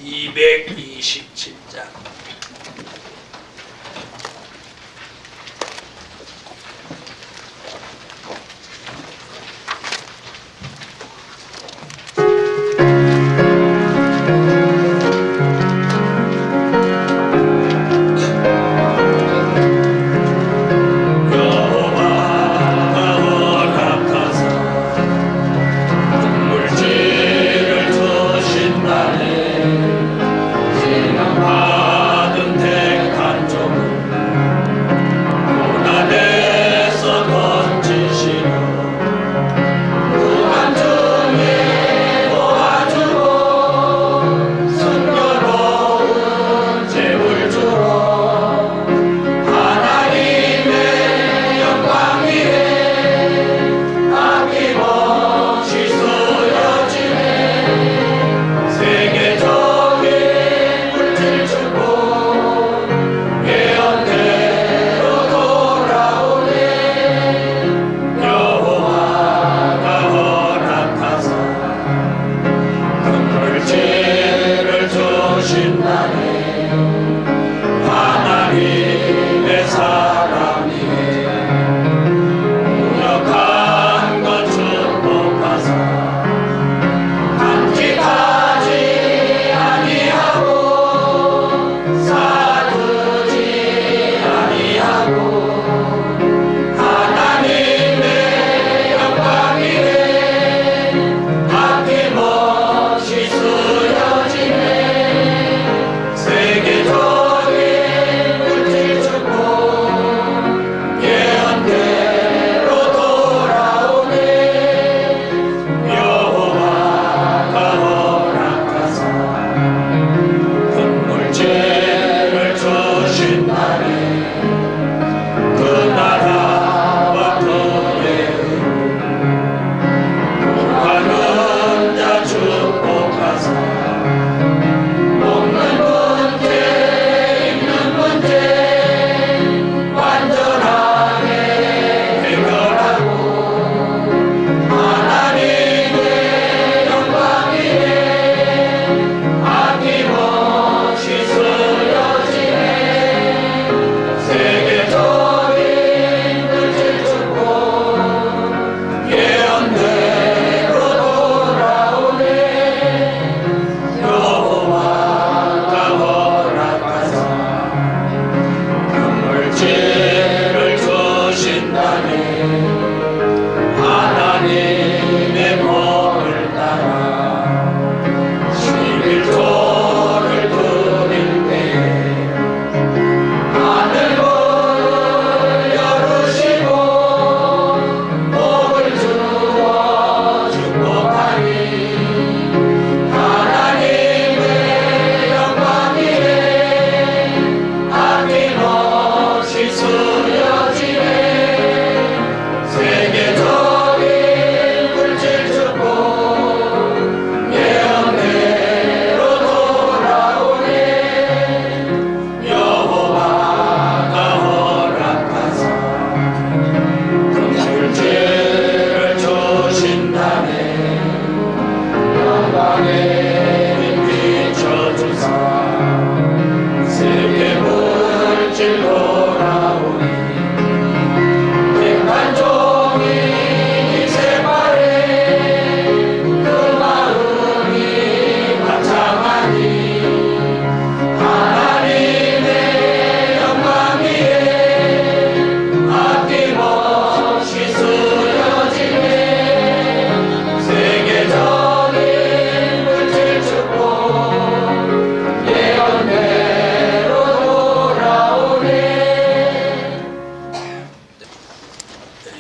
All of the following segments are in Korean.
227장.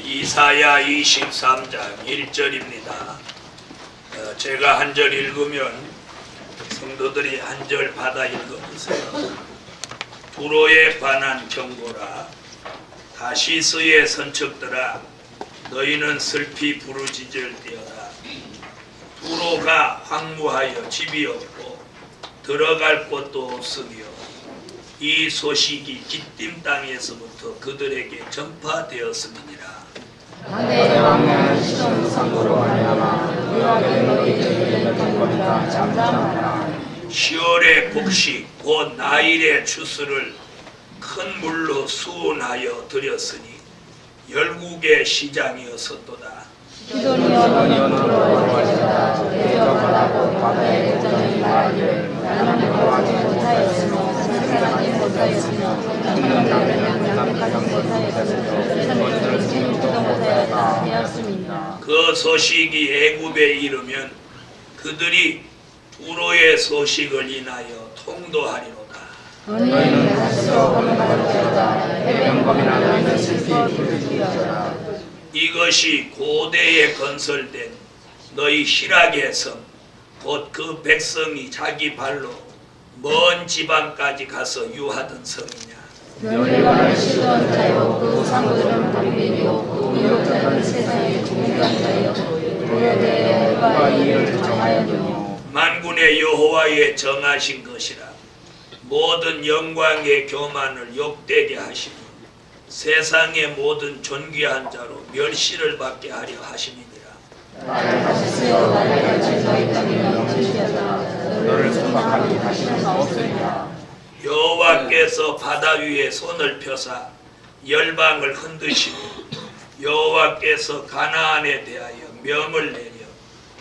이사야 23장 1절입니다. 제가 한 절 읽으면 성도들이 한 절 받아 읽어보세요. 두로에 관한 경고라. 다시스의 선척들아, 너희는 슬피 부르짖을지어다. 두로가 황무하여 집이 없고 들어갈 곳도 없으며 이 소식이 기띔 땅에서부터 그들에게 전파되었음이니라. 내 왕은 시돈 상고로 말미암아 의하게 너희에게 이르는 것보다 잠잠하라. 10월의 곡식 곧 나일의 추수를 큰 물로 수운하여 드렸으니 열국의 시장이었었도다. 시돈이여 너는 부러워하시다. 대적하라고 바다의 대전이 말하기를 나는 구하지 못하였으며 생각하지 못하였으며 죽는 남에는 양식하지 못하였으며 생명을 지키지도 못하였다 하였습니다. 그 소식이 애굽에 이르면 그들이 두로의 소식을 인하여 통도하리로다. 너희는 다시로 건너갈지어다. 해변검이나 너희는 슬피 부르짖으리라. 이것이 고대에 건설된 너희 희락의 성 곧 그 백성이 자기 발로 먼 지방까지 가서 유하던 성이냐. 너희가 시도한 자요 그 상들은 바빌이요 그 유혹자는 세상의 공간자요 그에 대해 누가 이 일을 정하였느냐. 만군의 여호와의 정하신 것이라. 모든 영광의 교만을 욕되게 하시니 세상의 모든 존귀한 자로 멸시를 받게 하려 하심이니라. 나를 다시세요. 나를 가진 너희 땅이면 넘치시었다. 너를 속박하기 다시는 수 없으리라. 여호와께서 바다 위에 손을 펴사 열방을 흔드시고 여호와께서 가나안에 대하여 명을 내려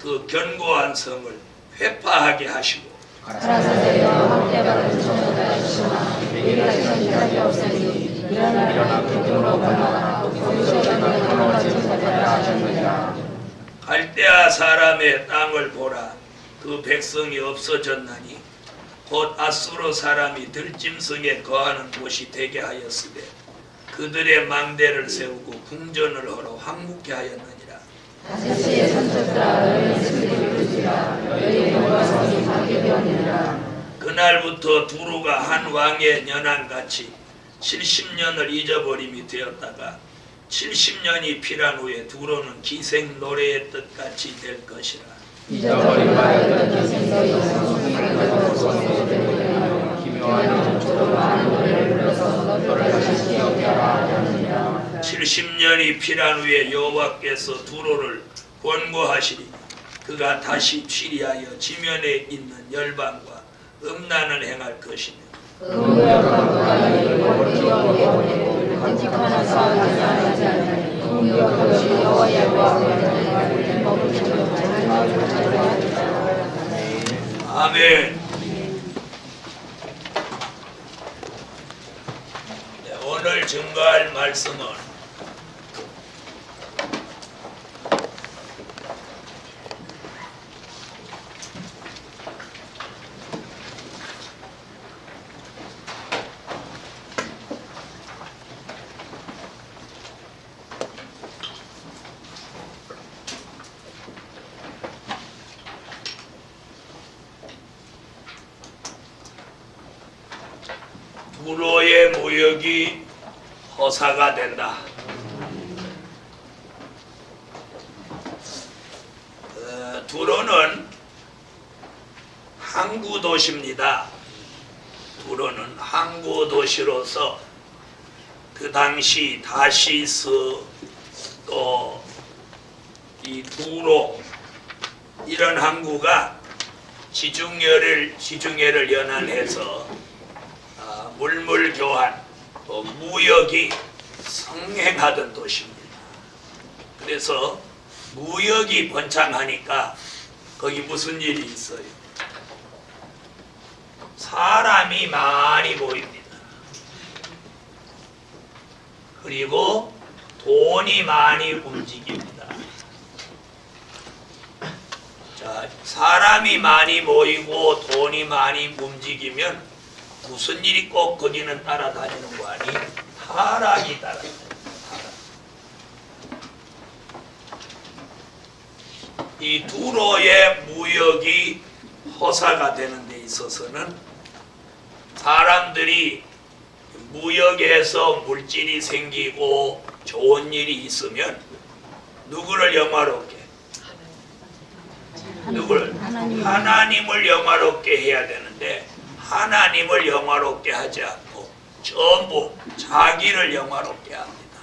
그 견고한 성을 회파하게 하시고 가라사대여 함께 받은 천사가 있으나 우리가 천사가 없으니 일어나 그쪽으로 건너가 거기서 너희가 건너가지 못하리라 하셨느니라. 갈대아 사람의 땅을 보라. 그 백성이 없어졌나니 곧 아수르 사람이 들짐승에 거하는 곳이 되게 하였으되 그들의 망대를 세우고 궁전을 하러 황무케 하였느니라. 다시의 산적들아 너희는 슬피 부르짖으라. 너희의 영광성이 가게 되었느니라. 그날부터 두루가 한 왕의 연한같이 70년을 잊어버림이 되었다가 70년이 필한 후에 두루는 기생 노래의 뜻같이 될 것이라. 잊어버린 바였던 기생들이 성수기가 소리를 들으며 기묘한 조로 많은 노래를 불러서 너를 다시 기억게 하라 하느니라. 70년이 필한 후에 여호와께서 두루를 권고하시니 그가 다시 취리하여 지면에 있는 열방과 음란을 행할 것이며 의무역과 그가 이를 멀리하게 보내고 간직하는 사람이 아니지 않으니 의무역 역시 여호와의 영광을 먹을 줄로 잘하지 못하리라. 아멘. 네, 오늘 증거할 말씀은 두로의 무역이 허사가 된다. 두로는 항구 도시입니다. 두로는 항구 도시로서 그 당시 다시스 또 이 두로 이런 항구가 지중해를 연안해서 물물 교환, 또 무역이 성행하던 도시입니다. 그래서 무역이 번창하니까 거기 무슨 일이 있어요? 사람이 많이 모입니다. 그리고 돈이 많이 움직입니다. 자, 사람이 많이 모이고 돈이 많이 움직이면 무슨 일이 꼭 거기는 따라다니는 거 아니? 타락이 따라다니는 타락. 이 두로의 무역이 허사가 되는 데 있어서는 사람들이 무역에서 물질이 생기고 좋은 일이 있으면 누구를 영화롭게? 누구를? 하나님을 영화롭게 해야 되는데 하나님을 영화롭게 하지 않고 전부 자기를 영화롭게 합니다.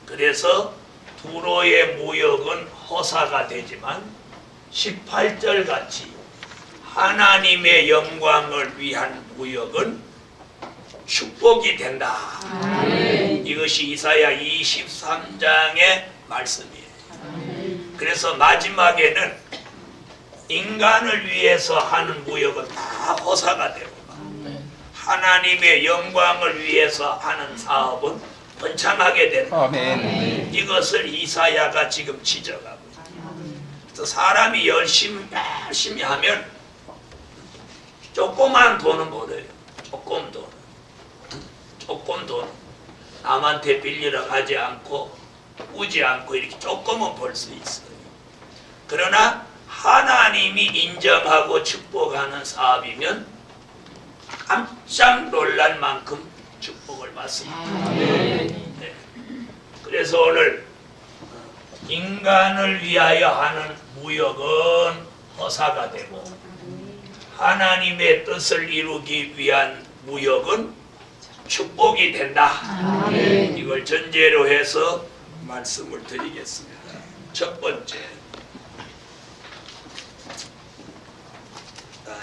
그래서 두로의 무역은 허사가 되지만 18절 같이 하나님의 영광을 위한 무역은 축복이 된다. 이것이 이사야 23장의 말씀이에요. 그래서 마지막에는 인간을 위해서 하는 무역은 다 허사가 되고 하나님의 영광을 위해서 하는 사업은 번창하게 된다. 아멘. 이것을 이사야가 지금 지적하고 그래서 사람이 열심히 하면 조그만 돈은 벌어요. 조금 돈 남한테 빌리러 가지 않고 꾸지 않고 이렇게 조금은 벌 수 있어요. 그러나 하나님이 인정하고 축복하는 사업이면 깜짝 놀랄 만큼 축복을 받습니다. 네. 그래서 오늘 인간을 위하여 하는 무역은 허사가 되고 하나님의 뜻을 이루기 위한 무역은 축복이 된다. 이걸 전제로 해서 말씀을 드리겠습니다. 첫 번째,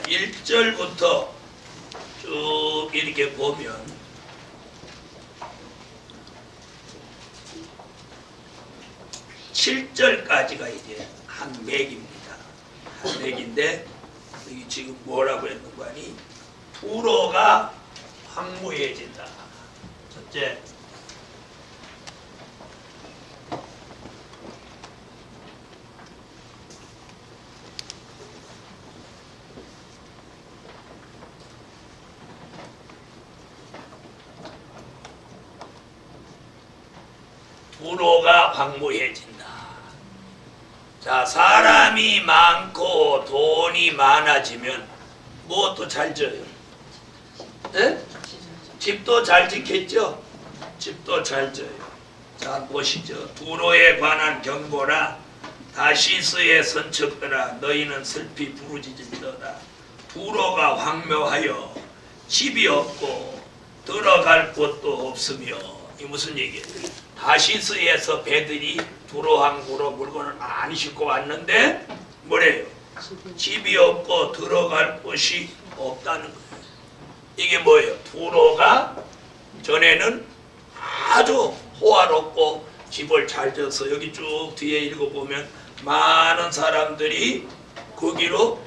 1절부터 쭉 이렇게 보면 (7절까지가) 이제 한 맥입니다. 한 맥인데 여기 지금 뭐라고 했는 거니? 두로가 황무해진다. 첫째, 두로가 황무해진다. 자, 사람이 많고 돈이 많아지면 무엇도 잘 져요. 네? 집도 잘 짓겠죠? 집도 잘 져요. 자, 보시죠. 두로에 관한 경고라. 다시스의 선척들아, 너희는 슬피 부르짖으리로다. 두로가 황묘하여 집이 없고 들어갈 곳도 없으며. 이 무슨 얘기예요? 다시스에서 배들이 두로 항구로 물건을 많이 싣고 왔는데 뭐래요? 집이 없고 들어갈 곳이 없다는 거예요. 이게 뭐예요? 두로가 전에는 아주 호화롭고 집을 잘 져서 여기 쭉 뒤에 읽어보면 많은 사람들이 거기로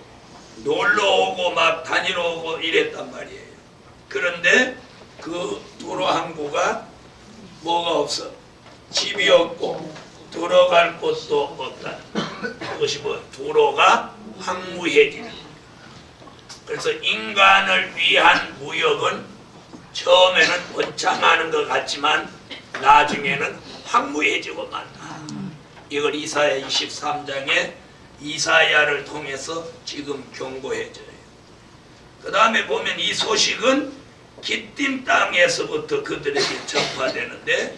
놀러오고 막 다니러 오고 이랬단 말이에요. 그런데 그 두로 항구가 뭐가 없어? 집이 없고 들어갈 곳도 없다. 그것이 뭐? 두로가 황무해지는. 그래서 인간을 위한 무역은 처음에는 번창하는 것 같지만 나중에는 황무해지고 만다. 이걸 이사야 23장에 이사야를 통해서 지금 경고해줘요. 그 다음에 보면 이 소식은 기띔 땅에서부터 그들에게 전파되는데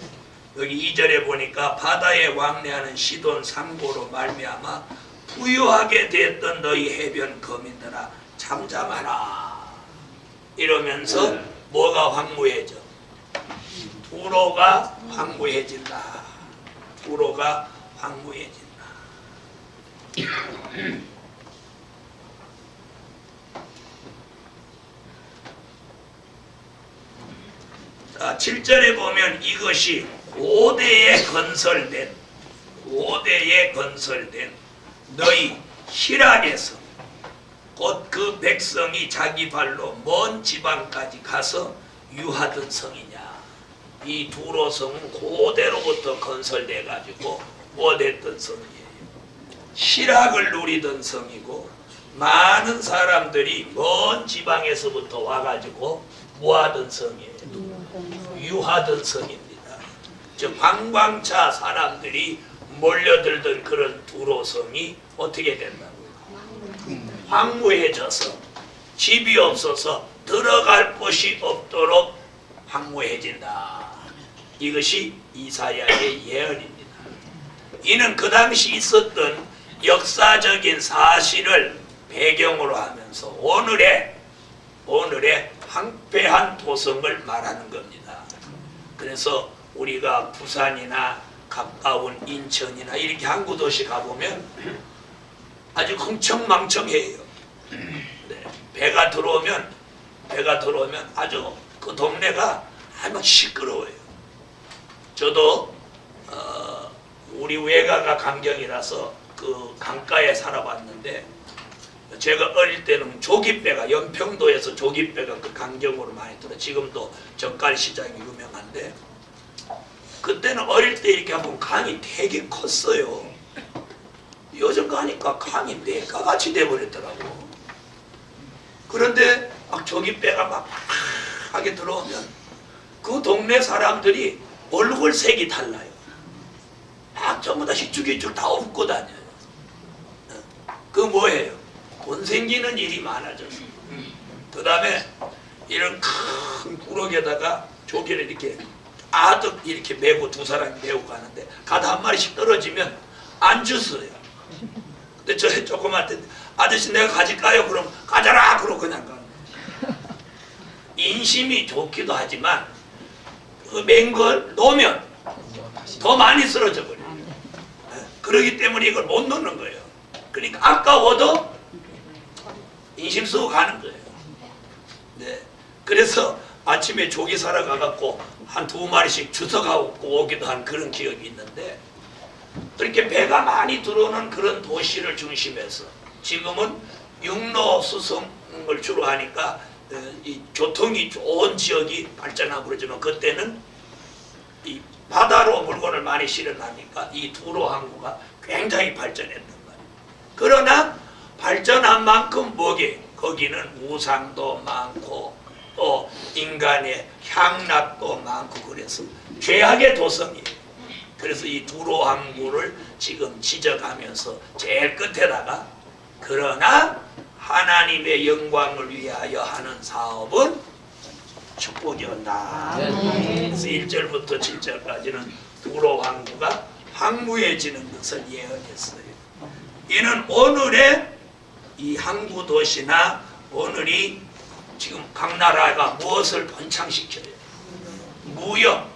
여기 2절에 보니까 바다에 왕래하는 시돈 상고로 말미암아 부유하게 됐던 너희 해변 거민들아 잠잠하라. 이러면서 뭐가 황무해져? 두로가 황무해진다. 두로가 황무해진다. 자, 7절에 보면 이것이 고대에 건설된 너희 희락에서 곧 그 백성이 자기 발로 먼 지방까지 가서 유하던 성이냐. 이 두로 성은 고대로부터 건설돼 가지고 뭐 됐던 성이에요? 희락을 누리던 성이고 많은 사람들이 먼 지방에서부터 와가지고 뭐 하던 성이에요? 유하던 성입니다. 즉 관광차 사람들이 몰려들던 그런 두로 성이 어떻게 된다고요? 황무해져서 집이 없어서 들어갈 곳이 없도록 황무해진다. 이것이 이사야의 예언입니다. 이는 그 당시 있었던 역사적인 사실을 배경으로 하면서 오늘의 황폐한 도성을 말하는 겁니다. 그래서 우리가 부산이나 가까운 인천이나 이렇게 항구 도시 가보면 아주 흥청망청해요. 배가 들어오면 아주 그 동네가 아주 시끄러워요. 저도 우리 외가가 강경이라서 그 강가에 살아봤는데, 제가 어릴 때는 조깃배가, 연평도에서 조깃배가 그 강경으로 많이 들어. 지금도 젓갈 시장이 유명한데, 그때는 어릴 때 이렇게 하면 강이 되게 컸어요. 요즘 가니까 강이 내가같이 돼버렸더라고. 그런데 막 조깃배가 막 하게 들어오면 그 동네 사람들이 얼굴색이 달라요. 막 전부 다 희죽희죽 다 웃고 다녀요. 그 뭐예요? 돈 생기는 일이 많아져서. 그 다음에 이런 큰 구럭에다가 조개를 이렇게 아득 이렇게 메고 두 사람이 메고 가는데, 가다 한 마리씩 떨어지면 안 주어요. 근데 저 조그맣게 아저씨 내가 가질까요? 그럼 가져라! 그러고 그냥 가는 거예요. 인심이 좋기도 하지만 그 맨 걸 놓으면 더 많이 쓰러져 버려요. 그러기 때문에 이걸 못 놓는 거예요. 그러니까 아까워도 인심 쓰고 가는 거예요. 네. 그래서 아침에 조기 사러 가갖고 한 2마리씩 주워가고 오기도 한 그런 기억이 있는데, 그렇게 배가 많이 들어오는 그런 도시를 중심해서 지금은 육로 수송을 주로 하니까 이 교통이 좋은 지역이 발전하고 그러지만, 그때는 이 바다로 물건을 많이 실어나니까 이 두로 항구가 굉장히 발전했단 말이에요. 그러나 발전한 만큼 뭐게? 거기는 우상도 많고 또 인간의 향락도 많고 그래서 죄악의 도성이에요. 그래서 이 두로 항구를 지금 지적하면서 제일 끝에다가, 그러나 하나님의 영광을 위하여 하는 사업은 축복이었다. 그래서 1절부터 7절까지는 두로 항구가 황무해지는 것을 예언했어요. 이는 오늘의 이 항구 도시나 오늘이 지금 각 나라가 무엇을 번창시켜요? 무역.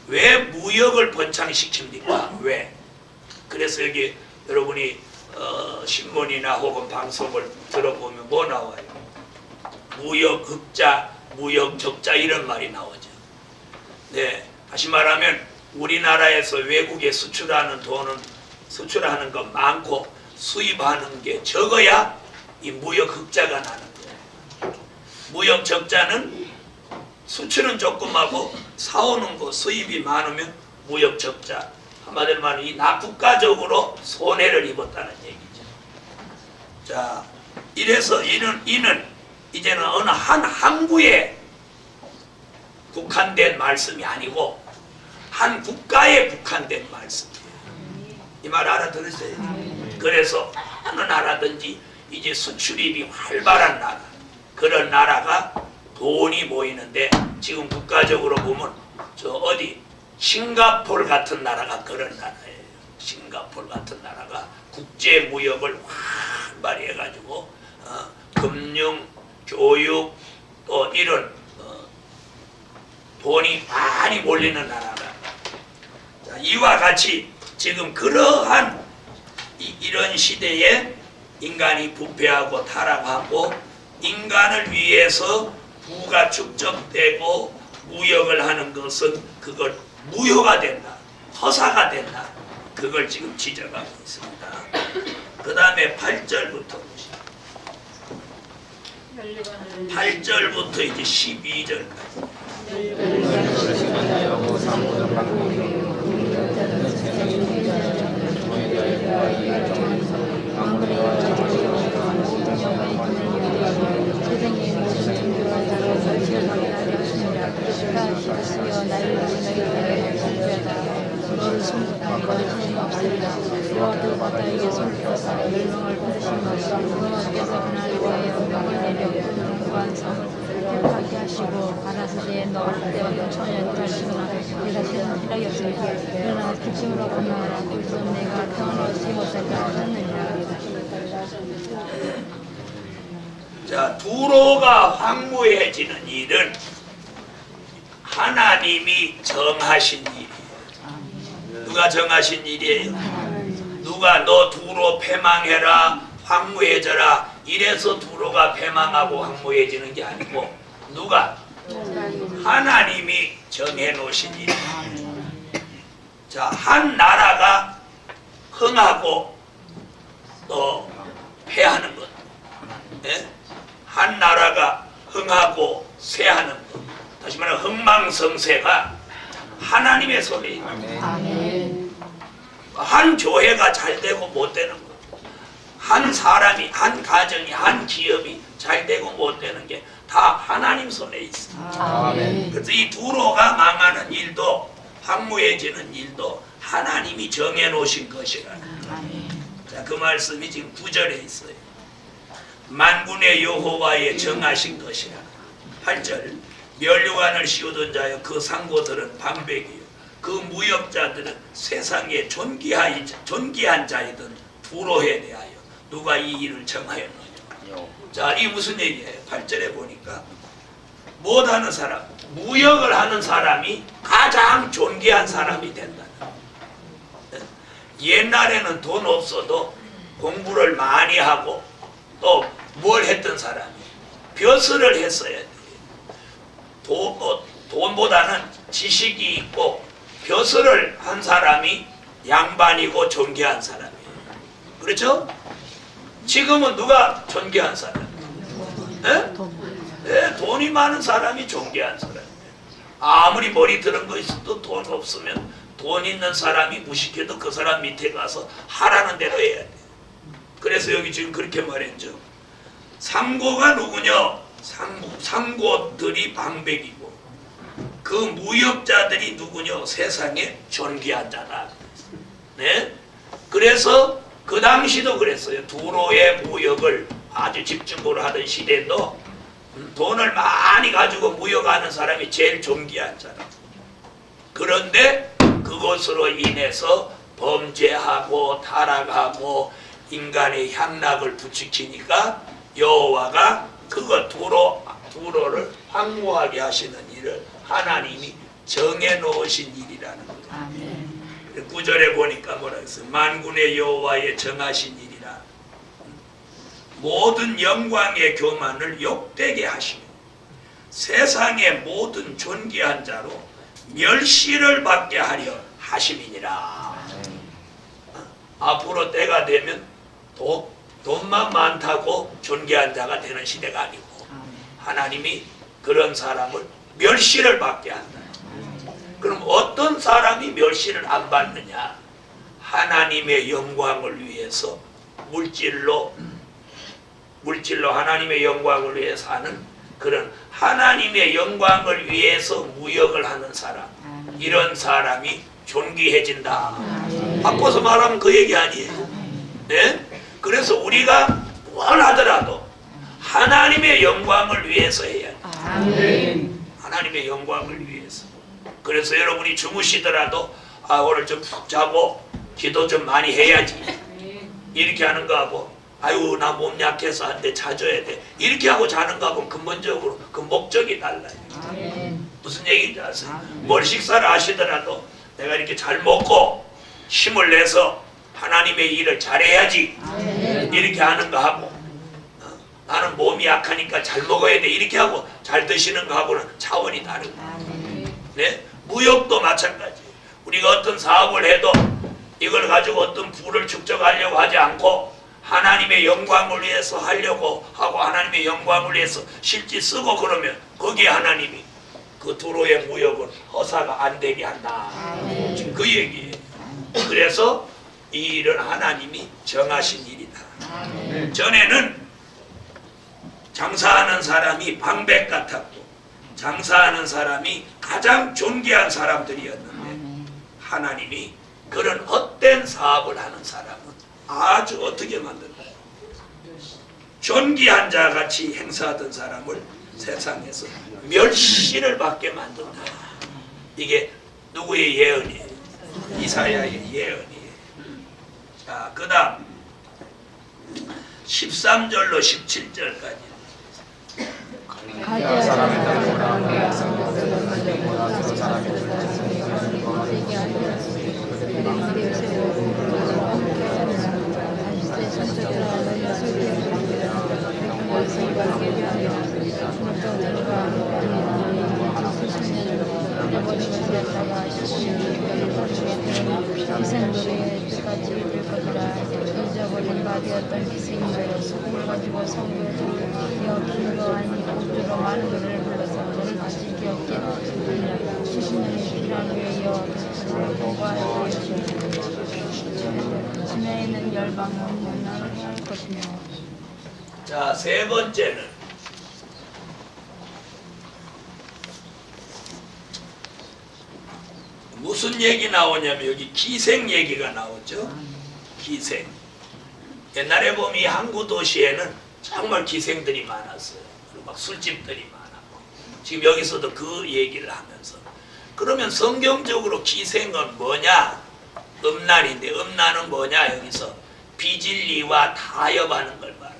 왜 무역을 번창시킵니까? 왜? 그래서 여기 여러분이 신문이나 혹은 방송을 들어보면 뭐 나와요? 무역 흑자, 무역 적자 이런 말이 나오죠. 네, 다시 말하면 우리나라에서 외국에 수출하는 돈은 수출하는 건 많고 수입하는 게 적어야 이 무역 흑자가 나는 거예요. 무역 적자는 수출은 조금 하고 사오는 거 수입이 많으면 무역 적자. 한마디로 말하면 이 국가적으로 손해를 입었다는 얘기죠. 자, 이래서 이는 이제는 어느 한 항구에 국한된 말씀이 아니고 한 국가에 국한된 말씀이에요. 이 말 알아들으세요? 그래서 어느 나라든지 이제 수출입이 활발한 나라, 그런 나라가 돈이 모이는데, 지금 국가적으로 보면 저 어디 싱가포르 같은 나라가 그런 나라예요. 싱가포르 같은 나라가 국제 무역을 활발히 해가지고 금융, 교육 또 이런 돈이 많이 몰리는 나라가. 자, 이와 같이 지금 그러한 이런 시대에 인간이 부패하고 타락하고 인간을 위해서 부가 축적되고 무역을 하는 것은 그걸 무효가 된다, 허사가 된다. 그걸 지금 지적하고 있습니다. 그 다음에 8절부터 8절부터 이제 12절까지. 하시고 가라사대에 넣을 때와 천연 다시거나 내다시는 필요가 없으니 그러나 기침으로 건너가라. 그래서 내가 평안으로 세못살까 하느니라. 자, 두로가 황무해지는 일은 하나님이 정하신 일이에요. 누가 정하신 일이에요? 누가 너 두로 패망해라, 황무해져라 이래서 두로가 패망하고 황무해지는 게 아니고 누가? 하나님이 정해놓으신 일. 자, 한 나라가 흥하고 또 패하는 것. 예? 한 나라가 흥하고 쇠하는 것. 다시 말하면 흥망성쇠가 하나님의 손에 있는 것. 한 교회가 잘 되고 못 되는 것. 한 사람이, 한 가정이, 한 기업이 잘 되고 못 되는 게 다 하나님 손에 있어. 그래서 이 두로가 망하는 일도 황무해지는 일도 하나님이 정해놓으신 것이라. 자, 그 말씀이 지금 9절에 있어요. 만군의 여호와의 정하신 것이라. 8절 멸류관을 씌우던 자여 그 상고들은 방백이요 그 무역자들은 세상에 존귀한 자이던 두로에 대하여 누가 이 일을 정하였느냐. 자, 이 무슨 얘기예요? 8절에 보니까 못하는 사람, 무역을 하는 사람이 가장 존귀한 사람이 된다. 옛날에는 돈 없어도 공부를 많이 하고 또 뭘 했던 사람이 벼슬을 했어야 돼. 돈보다는 지식이 있고 벼슬을 한 사람이 양반이고 존귀한 사람이에요. 그렇죠? 지금은 누가 존귀한 사람? 돈이 많은 사람이 존귀한 사람이에요. 아무리 머리 들은 거 있어도 돈 없으면 돈 있는 사람이 무식해도 그 사람 밑에 가서 하라는 대로 해야 돼. 그래서 여기 지금 그렇게 말했죠. 상고가 누구냐? 상고들이 방백이고 그 무역자들이 누구냐? 세상에 존귀한 자다. 네? 그래서 그 당시도 그랬어요. 두로의 무역을 아주 집중적으로 하던 시대도 돈을 많이 가지고 무역하는 사람이 제일 존귀한 자라. 그런데 그것으로 인해서 범죄하고 타락하고 인간의 향락을 부추기니까 여호와가 그거 두로를 황무하게 하시는 일을 하나님이 정해놓으신 일이라는 거예요. 9절에 보니까 뭐라 했어요? 만군의 여호와의 정하신 일이라 모든 영광의 교만을 욕되게 하시며 세상의 모든 존귀한 자로 멸시를 받게 하려 하심이니라. 앞으로 때가 되면 돈만 많다고 존귀한 자가 되는 시대가 아니고 하나님이 그런 사람을 멸시를 받게 한다. 그럼 어떤 사람이 멸시를 안 받느냐? 하나님의 영광을 위해서 물질로 하나님의 영광을 위해서 하는 그런 하나님의 영광을 위해서 무역을 하는 사람, 이런 사람이 존귀해진다. 바꿔서 말하면 그 얘기 아니에요. 네? 그래서 우리가 원하더라도 하나님의 영광을 위해서 해야 돼. 하나님의 영광을 위해서. 그래서 여러분이 주무시더라도 오늘 좀 푹 자고 기도 좀 많이 해야지 이렇게 하는 거하고 아유 나 몸 약해서 한데 자줘야 돼 이렇게 하고 자는 거하고 근본적으로 그 목적이 달라요. 무슨 얘기인지 아세요? 뭘 식사를 하시더라도 내가 이렇게 잘 먹고 힘을 내서 하나님의 일을 잘해야지 이렇게 하는 거하고 나는 몸이 약하니까 잘 먹어야 돼 이렇게 하고 잘 드시는 거하고는 차원이 다르고. 네? 무역도 마찬가지. 우리가 어떤 사업을 해도 이걸 가지고 어떤 부를 축적하려고 하지 않고 하나님의 영광을 위해서 하려고 하고 하나님의 영광을 위해서 실제 쓰고 그러면 거기에 하나님이 그 두로의 무역은 허사가 안 되게 한다. 지금 그 얘기예요. 그래서 이 일은 하나님이 정하신 일이다. 전에는 장사하는 사람이 방백 같았고 장사하는 사람이 가장 존귀한 사람들이었는데 하나님이 그런 헛된 사업을 하는 사람은 아주 어떻게 만든다? 존귀한 자같이 행사하던 사람을 세상에서 멸시를 받게 만든다. 이게 누구의 예언이에요? 이사야의 예언이에요. 자, 그 다음 13절로 17절까지 갈대아 사람의 딸보다 그의 상고들은 갈대보다 저 사람의 딸보다 거하게 하리라. 그들이 망하게 세우고 다시 때 천적이라 너희가 소리를 열방에 이어 공부하여 심해 있는 열방은 문화를 할 것이며. 자, 세 번째는 무슨 얘기 나오냐면 여기 기생 얘기가 나오죠. 기생. 옛날에 보면 이 항구 도시에는 정말 기생들이 많았어요. 그리고 막 술집들이 많았고. 지금 여기서도 그 얘기를 하면서. 그러면 성경적으로 기생은 뭐냐? 음란인데 음란은 뭐냐? 여기서 비진리와 타협하는 걸 말해요.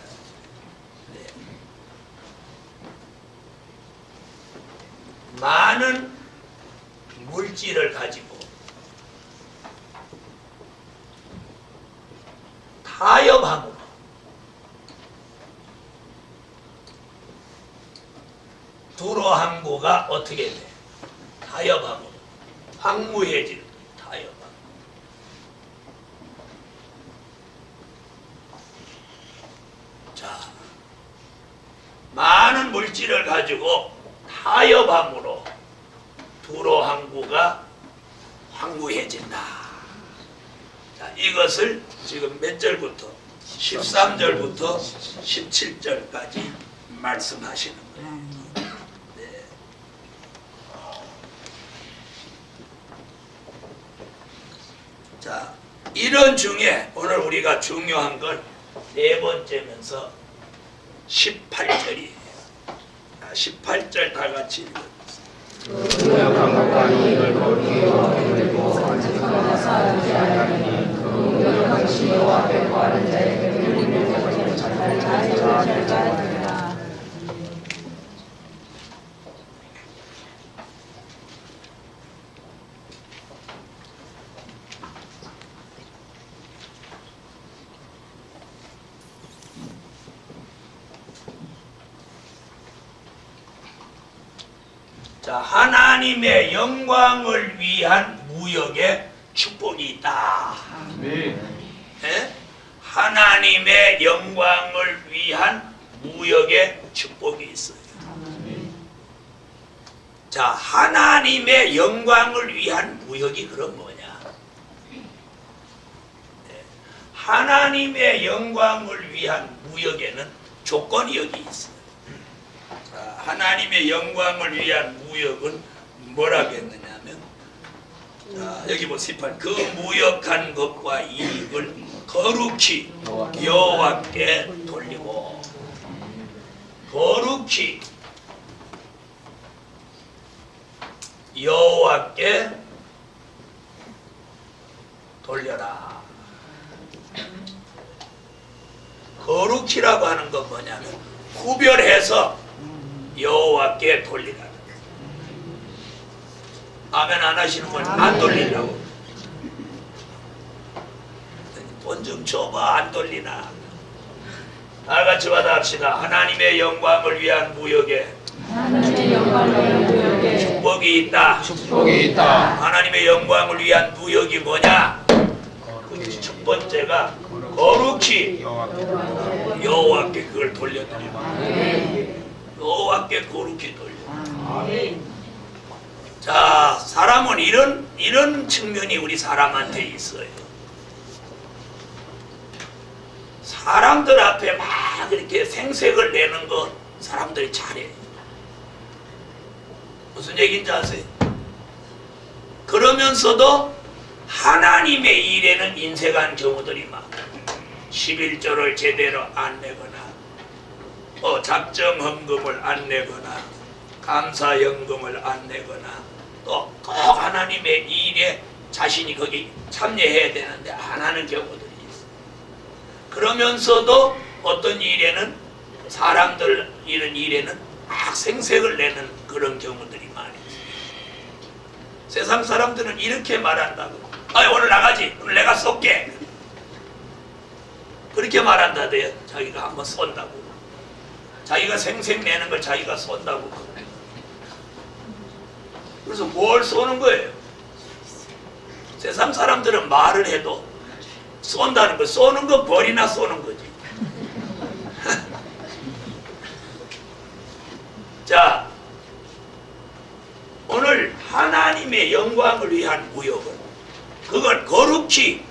네. 많은 물질을 가지고 타협함으로 두로 항구가 어떻게 돼? 타협함으로 황무해질 타협함. 자, 많은 물질을 가지고 타협함으로 두로 항구가 황무해진다. 자, 이것을 지금 몇 절부터 13절부터 17절까지 말씀하시는 거예요. 네. 자, 이런 중에 오늘 우리가 중요한 건 네 번째면서 18절이에요. 18절 다 같이 읽어주세요. 무역한 것과 이익을 거두기와 그리고 간직하거나 쌓지 아니하니 그 무역한 것이 여호와 앞에 구하는 자에게 들리는 것을 잘잘잘잘 되리라. 자, 하나님의 영광을 위한 무역에 축복이 있다. 네. 예? 하나님의 영광을 위한 무역에 축복이 있어요. 자, 하나님의 영광을 위한 무역이 그럼 뭐냐? 예. 하나님의 영광을 위한 무역에는 조건이 여기 있어요. 하나님의 영광을 위한 무역은 뭐라고 했느냐면, 자, 여기 보세요. 그 무역한 것과 이익을 거룩히 여호와께 돌리고, 거룩히 여호와께 돌려라. 거룩히라고 하는 건 뭐냐면 구별해서 여호와께 돌리라. 아멘 안 하시는 건 안 돌리라고. 돈 좀 줘봐. 안 돌리나. 다 같이 받아합시다. 하나님의 영광을 위한 무역에 하나님의 영광을 위한 무역에 축복이 있다. 축복이 있다. 하나님의 영광을 위한 무역이 뭐냐? 그 첫 번째가 거룩히 여호와께 그걸 돌려드리라. 여호와께 거룩히 돌려. 자, 사람은 이런 측면이 우리 사람한테 있어요. 사람들 앞에 막 이렇게 생색을 내는 거 사람들이 잘해. 무슨 얘기인지 아세요? 그러면서도 하나님의 일에는 인색한 경우들이 많아. 11조를 제대로 안 내거나 작정 헌금을 안 내거나 감사연금을 안 내거나 또 꼭 하나님의 일에 자신이 거기 참여해야 되는데 안 하는 경우들이 있어. 그러면서도 어떤 일에는 사람들 이런 일에는 막 생색을 내는 그런 경우들이 많이 있어. 세상 사람들은 이렇게 말한다고. 오늘 나가지. 오늘 내가 쏠게. 그렇게 말한다대요. 자기가 한번 쏜다고. 자기가 생색 내는 걸 자기가 쏜다고. 그래서 뭘 쏘는 거예요? 세상 사람들은 말을 해도 쏜다는 거, 쏘는 거 벌이나 쏘는 거지. 자, 오늘 하나님의 하나님의 영광을 위한 무역은 그걸 거룩히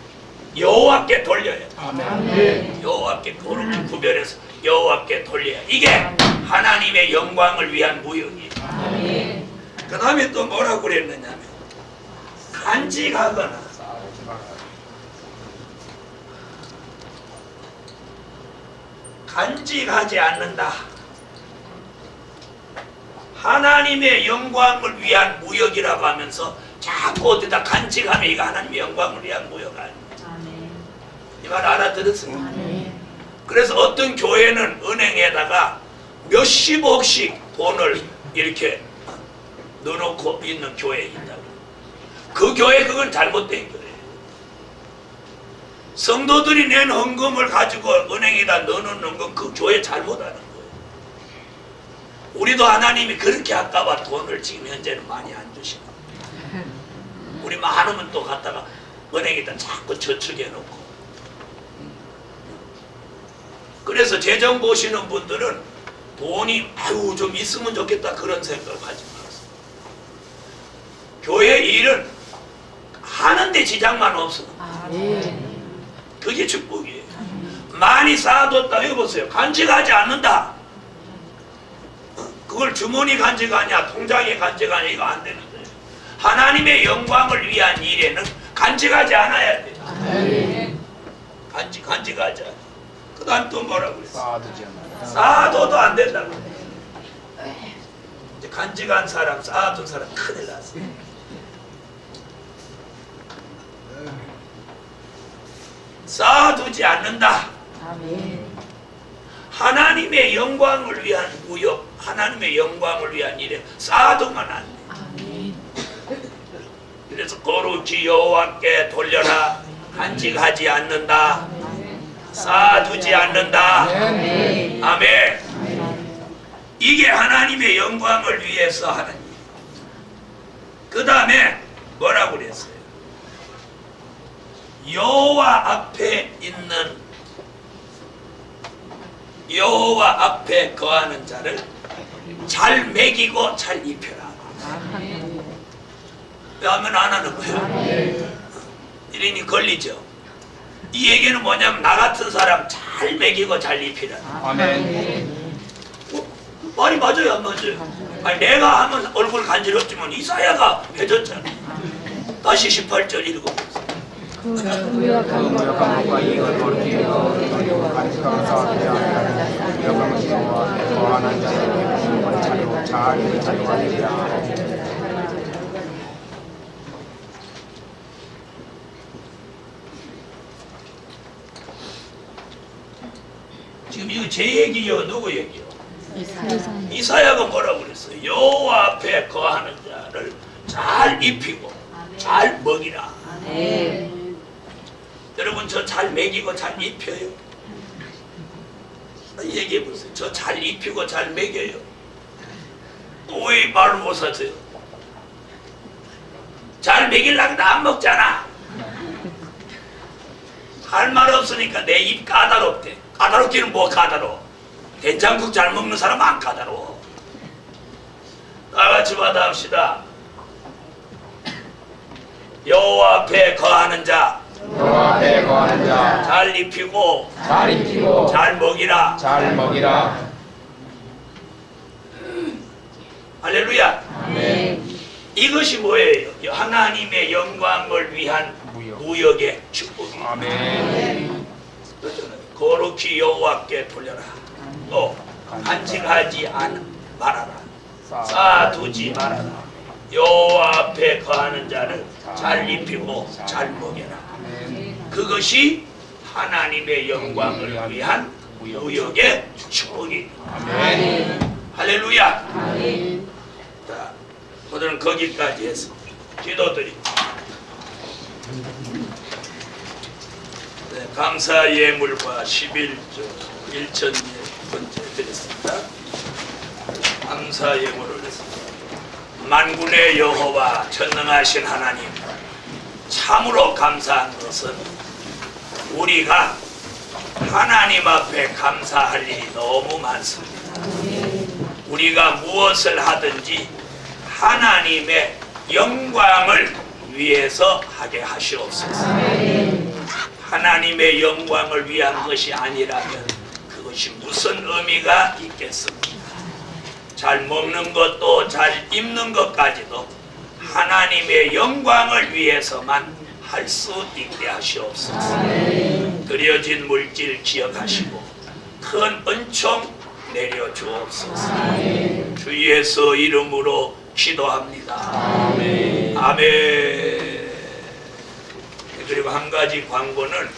여호와께 돌려야 돼. 아멘. 여호와께 거룩히 구별해서 여호와께 돌려야. 이게 하나님의 영광을 위한 무역이에요. 그 다음에 또 뭐라고 그랬느냐면 간직하거나 간직하지 않는다. 하나님의 영광을 위한 무역이라고 하면서 자꾸 어디다 간직하면 이거 하나님의 영광을 위한 무역 아니에요. 이 말 알아들었어요? 그래서 어떤 교회는 은행에다가 몇십억씩 돈을 이렇게 넣어놓고 있는 교회에 있다고. 그 교회 그건 잘못된 거예요. 성도들이 낸 헌금을 가지고 은행에다 넣어놓는 건 그 교회 잘못하는 거예요. 우리도 하나님이 그렇게 할까봐 돈을 지금 현재는 많이 안 주시고, 우리 많으면 또 갖다가 은행에다 자꾸 저축해놓고. 그래서 재정 보시는 분들은 돈이 아유 좀 있으면 좋겠다 그런 생각을 하지 마세요. 교회 일은 하는데 지장만 없으면 그게 축복이에요. 많이 쌓아뒀다. 해보세요. 간직하지 않는다. 그걸 주머니 간직하냐 통장에 간직하냐 이거 안 되는 거예요. 하나님의 영광을 위한 일에는 간직하지 않아야 돼요. 간직하자. 그 다음 또 뭐라고 그랬어? 쌓아두지 않아요. 쌓아둬도 안 된다고. 이제 간직한 사람, 쌓아둔 사람 큰일 났어. 쌓아두지 않는다. 하나님의 영광을 위한 무역, 하나님의 영광을 위한 일에 쌓아두면 안 돼. 그래서 거룩히 여호와께 돌려라. 간직하지 않는다. 쌓아두지 않는다. 아멘. 이게 하나님의 영광을 위해서 하는 일. 그 다음에 뭐라고 그랬어요? 여호와 앞에 있는, 여호와 앞에 거하는 자를 잘 먹이고 잘 입혀라. 왜 하면 안 하는 거예요? 이러니 걸리죠. 이 얘기는 뭐냐면 나 같은 사람 잘 먹이고 잘 입히라. 아멘. 말이 맞아요 안 맞아요? 아니 내가 하면 얼굴 간지럽지만 이사야가 해줬잖아. 다시 18절 읽어보세요. 그 무역한 것과 이익을 돌리고 간직하고 쌓아두지 않는 영광을 여호와 거하는 자를 힘을 차리고 잘 인도하리라. 지금 이거 제 얘기요 누구 얘기요? 이사야가 뭐라고 그랬어요? 여호와 앞에 거하는 자를 잘 입히고 잘 먹이라. 여러분 저 잘 먹이고 잘 입혀요? 얘기해 보세요. 저 잘 입히고 잘 먹여요? 왜 말을 못 하세요? 잘 먹이려고 안 먹잖아. 할 말 없으니까 내 입 까다롭대. 까다롭기는 뭐 까다로워? 된장국 잘 먹는 사람 안 까다로워. 다같이 받아합시다. 여호와 앞에 거하는 자, 여호와 앞에 거하는 자, 잘 입히고 잘 입히고 잘 먹이라. 잘 먹이라. 할렐루야. 아멘. 이것이 뭐예요? 하나님의 영광을 위한 무역의 축복이에요. 아멘. 거룩히 여호와께 돌려라. 또 간직하지 말아라. 쌓아두지 말아라. 여호와 앞에 거하는 자를 잘 입히고 잘 먹여라. 그것이 하나님의 영광을 위한 무역의 축복이. 아멘. 할렐루야. 자, 오늘은 거기까지 해서 기도드립니다. 네, 감사 예물과 11조 1천 번째 드렸습니다. 감사 예물을 했습니다. 만군의 여호와 전능하신 하나님, 참으로 감사한 것은 우리가 하나님 앞에 감사할 일이 너무 많습니다. 우리가 무엇을 하든지 하나님의 영광을 위해서 하게 하시옵소서. 하나님의 영광을 위한 것이 아니라면 그것이 무슨 의미가 있겠습니까? 잘 먹는 것도 잘 입는 것까지도 하나님의 영광을 위해서만 할 수 있게 하시옵소서. 드려진 물질 기억하시고 큰 은총 내려 주옵소서. 주 예수 이름으로 기도합니다. 아멘. 그리고 한 가지 광고는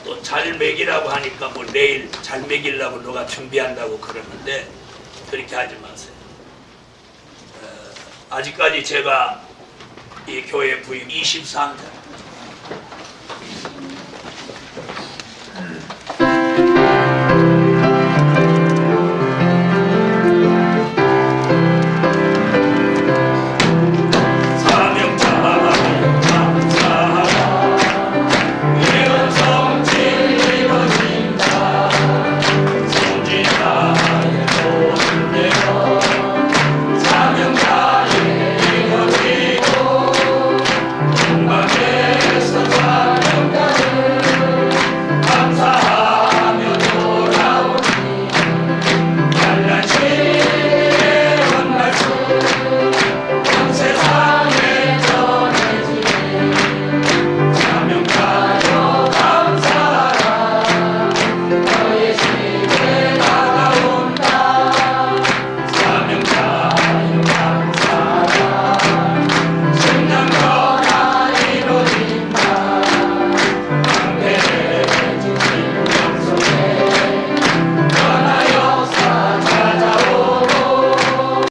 또 잘 먹이라고 하니까 뭐 내일 잘 먹이려고 누가 준비한다고 그러는데 그렇게 하지 마세요. 아직까지 제가 이 교회 부임 23년